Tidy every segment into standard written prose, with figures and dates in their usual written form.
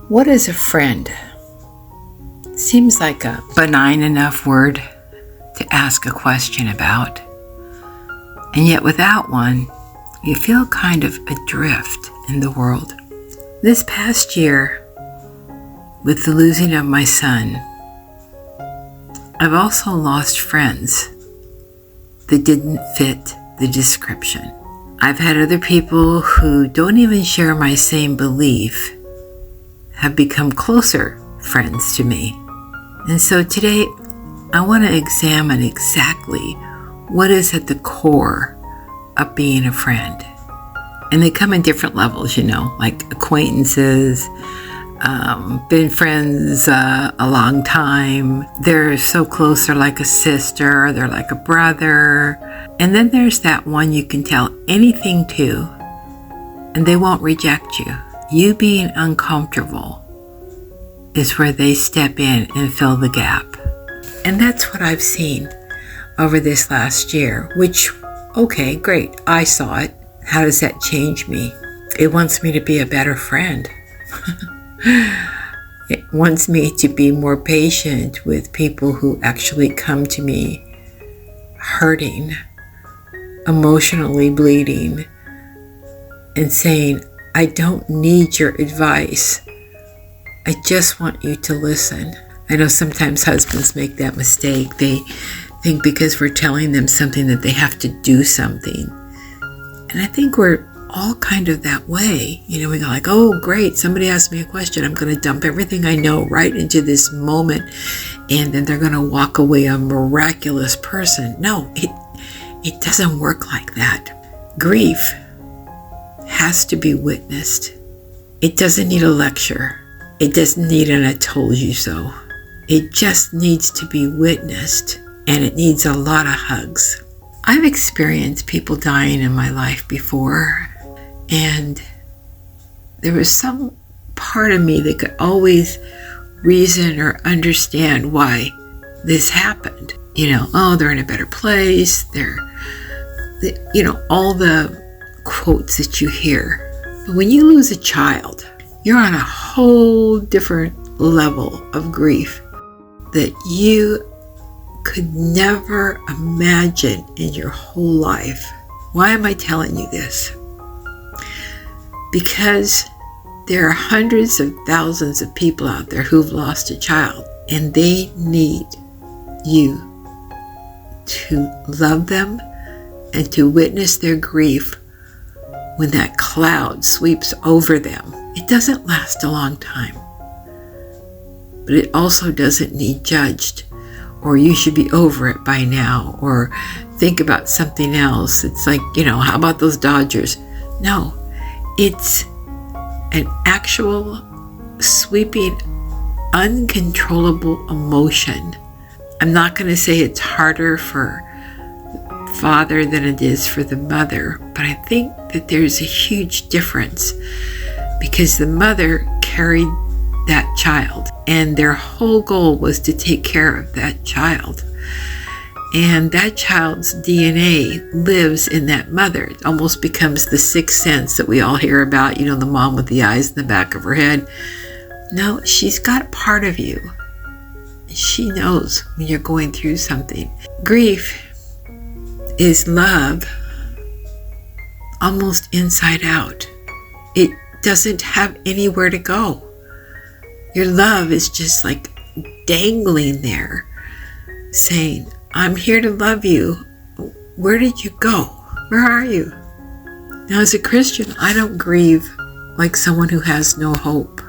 What is a friend? Seems like a benign enough word to ask a question about. And yet without one, you feel kind of adrift in the world. This past year, with the losing of my son, I've also lost friends that didn't fit the description. I've had other people who don't even share my same belief have become closer friends to me. And so today, I want to examine exactly what is at the core of being a friend. And they come in different levels, like acquaintances, been friends a long time. They're so close, they're like a sister, they're like a brother. And then there's that one you can tell anything to, and they won't reject you. You being uncomfortable is where they step in and fill the gap. And that's what I've seen over this last year, which, okay, great, I saw it. How does that change me? It wants me to be a better friend. It wants me to be more patient with people who actually come to me hurting, emotionally bleeding, and saying, I don't need your advice. I just want you to listen. I know sometimes husbands make that mistake. They think because we're telling them something that they have to do something. And I think we're all kind of that way. We go like, oh, great, somebody asked me a question. I'm going to dump everything I know right into this moment, and then they're going to walk away a miraculous person. No, it doesn't work like that. Grief has to be witnessed. It doesn't need a lecture. It doesn't need an I told you so. It just needs to be witnessed, and it needs a lot of hugs. I've experienced people dying in my life before, and there was some part of me that could always reason or understand why this happened. They're in a better place. They're all the quotes that you hear. But when you lose a child, you're on a whole different level of grief that you could never imagine in your whole life. Why am I telling you this? Because there are hundreds of thousands of people out there who've lost a child, and they need you to love them and to witness their grief when that cloud sweeps over them. It doesn't last a long time, but it also doesn't need judged, or you should be over it by now, or think about something else. It's like, how about those Dodgers? No, it's an actual sweeping, uncontrollable emotion. I'm not going to say it's harder for father than it is for the mother, but I think that there's a huge difference because the mother carried that child, and their whole goal was to take care of that child. And that child's DNA lives in that mother. It almost becomes the sixth sense that we all hear about, the mom with the eyes in the back of her head. No, she's got part of you. She knows when you're going through something. Grief is love almost inside out. It doesn't have anywhere to go. Your love is just like dangling there, saying, I'm here to love you. Where did you go? Where are you? Now, as a Christian, I don't grieve like someone who has no hope.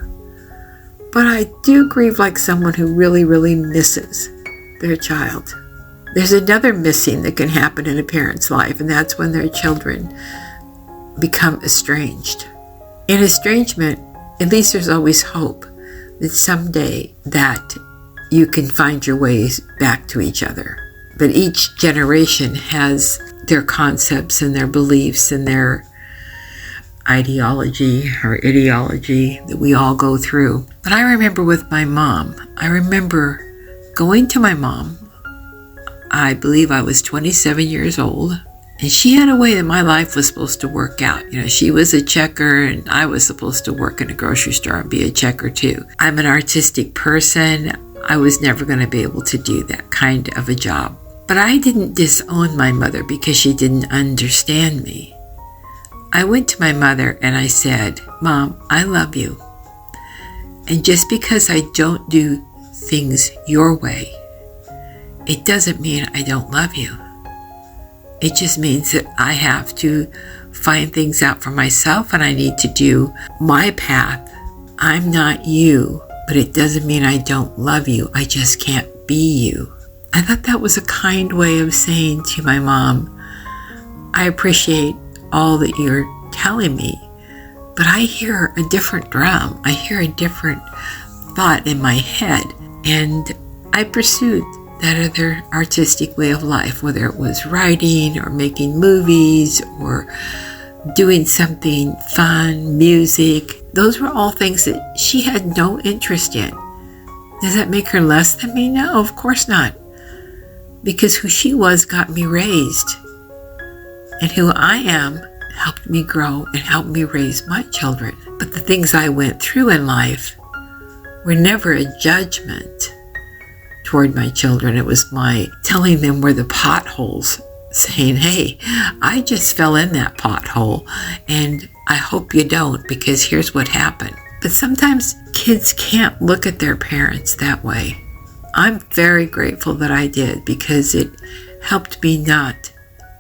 But I do grieve like someone who really, really misses their child. There's another missing that can happen in a parent's life, and that's when their children become estranged. In estrangement, at least there's always hope that someday that you can find your ways back to each other. But each generation has their concepts and their beliefs and their ideology or ideology that we all go through. But I remember with my mom, I remember going to my mom. I believe I was 27 years old, And she had a way that my life was supposed to work out. You know, she was a checker and I was supposed to work in a grocery store and be a checker too. I'm an artistic person. I was never going to be able to do that kind of a job. But I didn't disown my mother because she didn't understand me. I went to my mother and I said, "Mom, I love you. And just because I don't do things your way, it doesn't mean I don't love you. It just means that I have to find things out for myself and I need to do my path. I'm not you, but it doesn't mean I don't love you. I just can't be you." I thought that was a kind way of saying to my mom, I appreciate all that you're telling me, but I hear a different drum. I hear a different thought in my head. And I pursued that other artistic way of life, whether it was writing or making movies or doing something fun, music. Those were all things that she had no interest in. Does that make her less than me? No, of course not. Because who she was got me raised. And who I am helped me grow and helped me raise my children. But the things I went through in life were never a judgment toward my children. It was my telling them where the potholes, saying, "Hey, I just fell in that pothole and I hope you don't, because here's what happened." But sometimes kids can't look at their parents that way. I'm very grateful that I did, because it helped me not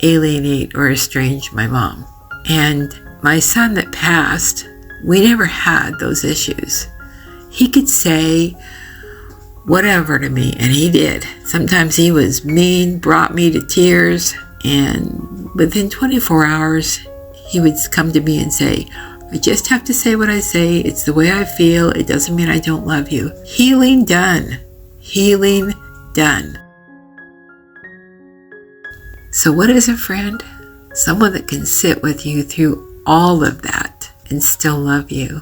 alienate or estrange my mom. And my son that passed, we never had those issues. He could say whatever to me, and he did. Sometimes he was mean, brought me to tears, and within 24 hours, he would come to me and say, "I just have to say what I say. It's the way I feel. It doesn't mean I don't love you." Healing done. Healing done. So what is a friend? Someone that can sit with you through all of that and still love you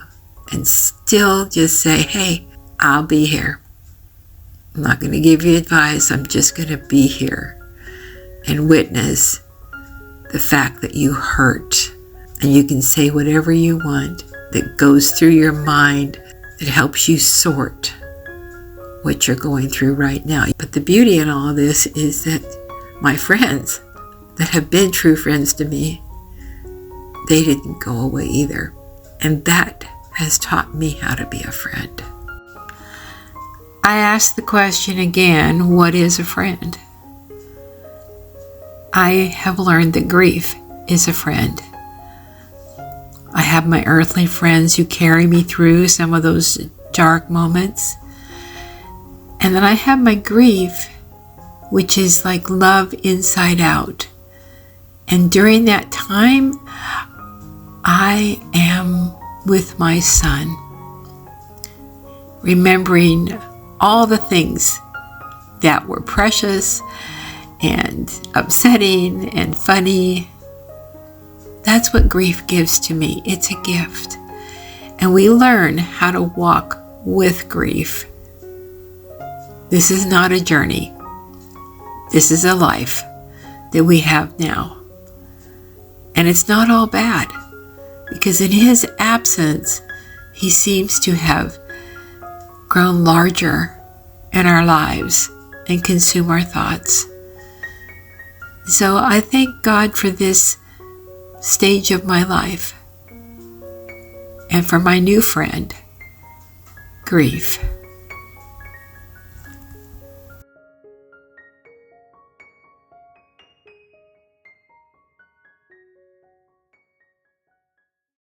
and still just say, "Hey, I'll be here. I'm not going to give you advice. I'm just going to be here and witness the fact that you hurt, and you can say whatever you want that goes through your mind, that helps you sort what you're going through right now." But the beauty in all of this is that my friends that have been true friends to me, they didn't go away either. And that has taught me how to be a friend. I ask the question again, what is a friend? I have learned that grief is a friend. I have my earthly friends who carry me through some of those dark moments. And then I have my grief, which is like love inside out. And during that time, I am with my son, remembering all the things that were precious and upsetting and funny. That's what grief gives to me. It's a gift. And we learn how to walk with grief. This is not a journey. This is a life that we have now. And it's not all bad, because in his absence, he seems to have grown larger in our lives and consume our thoughts. So I thank God for this stage of my life and for my new friend, grief.